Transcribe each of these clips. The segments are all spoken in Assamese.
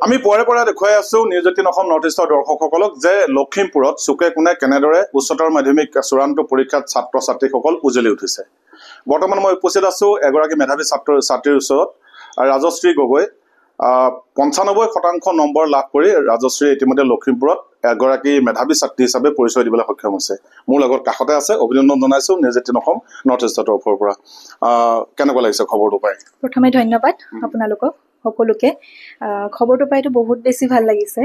আমি পৰে দেখুৱাই আছো নিউজ 18 অসম নৰ্থ ইষ্টৰ দৰ্শকসকলক যে লখিমপুৰত চুকে কোণে কেনেদৰে উচ্চতৰ মাধ্যমিক চূড়ান্ত পৰীক্ষাত ছাত্ৰ ছাত্ৰীসকল উজলি উঠিছে বৰ্তমান মই উপস্থিত আছো এগৰাকী মেধাৱী ছাত্ৰীৰ ওচৰত ৰাজশ্ৰী গগৈ 95% নম্বৰ লাভ কৰি ৰাজশ্ৰী ইতিমধ্যে লখিমপুৰত এগৰাকী মেধাৱী ছাত্ৰী হিচাপে পৰিচয় দিবলৈ সক্ষম হৈছে মোৰ লগত কাষতে আছে অভিনন্দন জনাইছো নিউজ 18 অসম নৰ্থ ইষ্টৰ তৰফৰ পৰা কেনেকুৱা লাগিছে খবৰটো পাই প্ৰথমে ধন্যবাদ আপোনালোকক সকলোকে খবৰটো পাইতো বহুত বেছি ভাল লাগিছে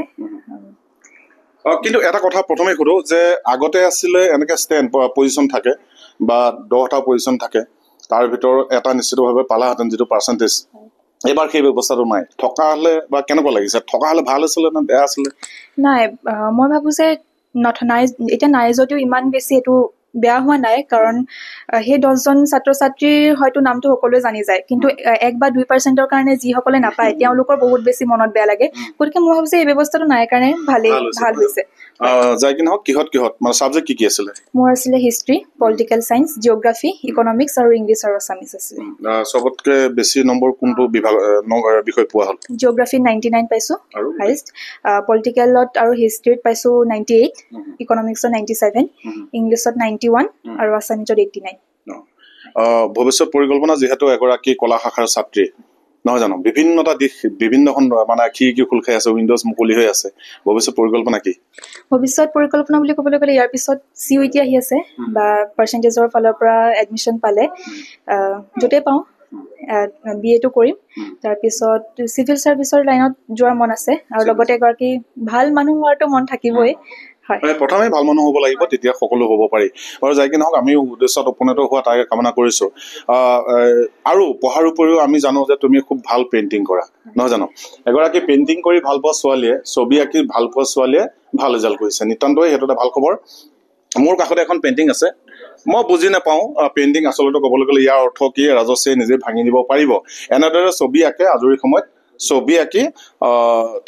কিন্তু এটা কথা প্ৰথমে কৰো যে আগতে আছিল এনেকে ষ্টেণ্ড পজিশন থাকে বা 10টা পজিশন থাকে তাৰ ভিতৰ এটা নিশ্চিতভাৱে পালাহেঁতেন যেটো পাৰ্চেন্টেজ এবাৰ সেই ব্যৱস্থাটো নাই ঠকা হলে বা কেনেকুৱা লাগিছে ঠকা হলে ভাল আছিল না বেয়া আছিল নাই মই ভাবো যে নাই এটা নাই যদিও ইমান বেছি এটো বেয়া হোৱা নাই কাৰণ হে 10 জন ছাত্ৰ ছাত্ৰীৰ হয়তো নামটো সকলোৱে জানি যায় কিন্তু 1 বা 2% কাৰণে যি সকলে নাপায় তেওঁলোকৰ বহুত বেছি মনত বেয়া লাগে গতিকে মই ভাবো যে এই ব্যৱস্থাটো নাই কাৰণে ভাল হৈছে যাই কিনে কিহত মানে সাবজেক্ট কি আছিল মোৰ আছিল history political science geography economics আৰু ইংলিছ আৰু আছামিজ আছিল সবতকে বেছি নম্বৰ কোনটো বিভাগ বিষয় পোৱা হল জিওগ্ৰাফি 99 পাইছো হাইয়েষ্ট পলিটিক্যালত আৰু হিষ্ট্ৰীত পাইছো 98 ইকনমিক্সত 97 ইংলিছত 91 আৰু আছামিজত 89 ভৱিষ্যত পৰিকল্পনা যেহেতু এগৰাকী কলা শাখাৰ ছাত্ৰী নহয় জানো বিভিন্নটা দিশ বিভিন্নখন মানে কি খুল খাই আছে উইন্ডোজ মুকলি হৈ আছে ভৱিষ্যত পৰিকল্পনা কি ভৱিষ্যত পৰিকল্পনা বুলি ক'বলৈ গ'লে ইয়াৰ পিছত সিইটি আহি আছে বা পাৰ্চেন্টেজৰ ফালৰ পৰা এডমিশন পালে জতে পাওঁ বিএ টো কৰিম তাৰ পিছত সিভিল সাৰ্ভিসৰ লাইনত যোৱাৰ মন আছে আৰু লগতে এগৰাকী ভাল মানুহ হোৱাটো মন থাকিবই প্ৰথমে ভাল মানুহ হ'ব লাগিব তেতিয়া সকলো হ'ব পাৰি আৰু যাই কি নহওক আমি উদ্দেশ্যত উপনীত হোৱা তাকে কামনা কৰিছো আৰু পঢ়াৰ উপৰিও আমি জানো যে তুমি খুব ভাল পেইন্টিং কৰা নহয় জানো এগৰাকী পেইন্টিং কৰি ভাল পোৱা ছোৱালীয়ে ছবি আঁকি ভাল পোৱা ছোৱালীয়ে ভাল ৰিজাল্ট কৰিছে নিতান্তই হেতু এটা ভাল খবৰ মোৰ কাষতে এখন পেইন্টিং আছে মই বুজি নাপাওঁ পেইন্টিং আচলতে ক'বলৈ গ'লে ইয়াৰ অৰ্থ কি ৰাজশ্ৰীয়ে নিজে ভাঙি দিব পাৰিব এনেদৰে ছবি আঁকে আজৰি সময়ত ছবি আঁকি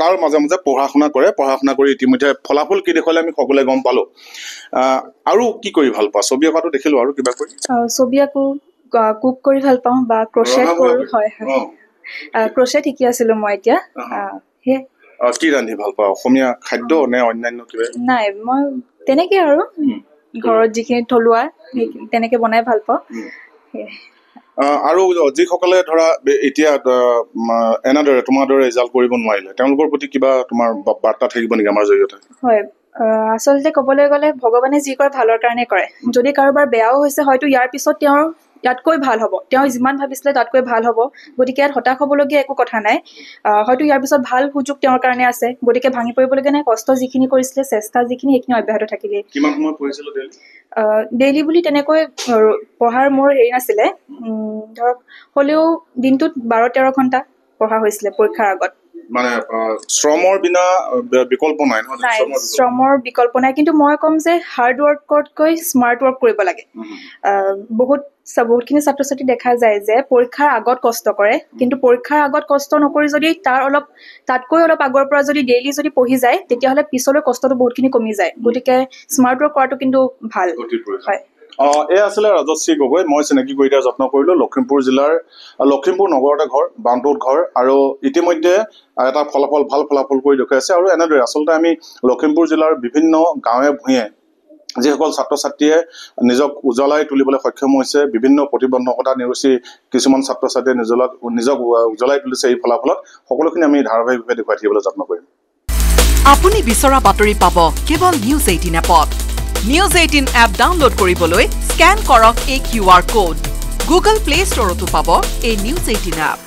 তাৰ মাজে মাজে পঢ়া শুনা কৰি ইতিমধ্যে ফলাফল কি দেখলে আমি সকলোৱে গম পালো আৰু কি কৰি ভাল পাওঁ ছবি আঁকাটো দেখিলো আৰু কিবা কৰি ছবি আঁকো কুক কৰি ভাল পাওঁ বা ক্ৰশেট কৰো হয় ক্ৰশেট শিকি আছিলো মই এতিয়া কি ৰান্ধি ভাল পাওঁ অসমীয়া খাদ্য নে অন্যান্য কিবা নাই মই তেনেকে আৰু ঘৰত যিখিনি থলুৱা তেনেকে বনাই ভাল পাওঁ আৰু যিসকলে ধৰা এতিয়া এনেদৰে তোমাৰ দৰে ৰিজাল্ট কৰিব নোৱাৰিলে তেওঁলোকৰ প্ৰতি কিবা তোমাৰ বাৰ্তা থাকিব নেকি আমাৰ জৰিয়তে হয় আচলতে ক'বলৈ গ'লে ভগৱানে যি কৰে ভালৰ কাৰণে কৰে যদি কাৰোবাৰ বেয়াও হৈছে হয়তো ইয়াৰ পিছত তেওঁৰ ইয়াতকৈ ভাল হ'ব তেওঁ যিমান ভাবিছিলে তাতকৈ ভাল হ'ব গতিকে ইয়াত হতাশ হ'বলগীয়া একো কথা নাই হয়তো ইয়াৰ পিছত ভাল সুযোগ তেওঁৰ কাৰণে আছে গতিকে ভাঙি পৰিবলগীয়া নাই কষ্ট যিখিনি কৰিছিলে চেষ্টা যিখিনি সেইখিনি অব্যাহত থাকিলে কিমান সময় পঢ়িছিল ডেইলি বুলি তেনেকৈ পঢ়াৰ মোৰ হেৰি নাছিলে ধৰক হলেও দিনটোত 12-13 ঘণ্টা পঢ়া হৈছিলে পৰীক্ষাৰ আগত মানে শ্ৰমৰ বিনা বিকল্প নাই শ্ৰমৰ বিকল্প নাই কিন্তু মই কম যে হাৰ্ড ৱৰ্কতকৈ স্মাৰ্ট ৱৰ্ক কৰিব লাগে বহুতখিনি ছাত্ৰ ছাত্ৰী দেখা যায় যে পৰীক্ষাৰ আগত কষ্ট কৰে কিন্তু পৰীক্ষাৰ আগত কষ্ট নকৰি যদি তাতকৈ অলপ আগৰ পৰা যদি ডেইলি যদি পঢ়ি যায় তেতিয়াহ'লে পিছলৈ কষ্টটো বহুতখিনি কমি যায় গতিকে স্মাৰ্ট ৱৰ্ক কৰাটো কিন্তু ভাল হয় এই আছিলে ৰাজশ্ৰী গগৈ মই চিনাকি কৰি দিয়াৰ যত্ন কৰিলো লখিমপুৰ জিলাৰ লখিমপুৰ নগৰতে ঘৰ বানটোত ঘৰ আৰু ইতিমধ্যে এটা ভাল ফলাফল কৰি দেখুৱাইছে আৰু এনেদৰে আচলতে আমি লখিমপুৰ জিলাৰ বিভিন্ন গাঁৱে ভূঞে যিসকল ছাত্ৰ ছাত্ৰীয়ে নিজক উজ্বলাই তুলিবলৈ সক্ষম হৈছে বিভিন্ন প্ৰতিবন্ধকতা নেওচি কিছুমান ছাত্ৰ ছাত্ৰীয়ে নিজক উজ্বলাই তুলিছে এই ফলাফলত সকলোখিনি আমি ধাৰাবাহিকভাৱে দেখুৱাই থাকিবলৈ যত্ন কৰিম আপুনি বিচৰা বাতৰি পাব কেৱল নিউজ 18 এপত নিউজ 18 এপ ডাউনলোড কৰিবলৈ স্ক্যান কৰক এই QR কোড গুগল প্লে ষ্টৰতো পাব এই নিউজ 18 এপ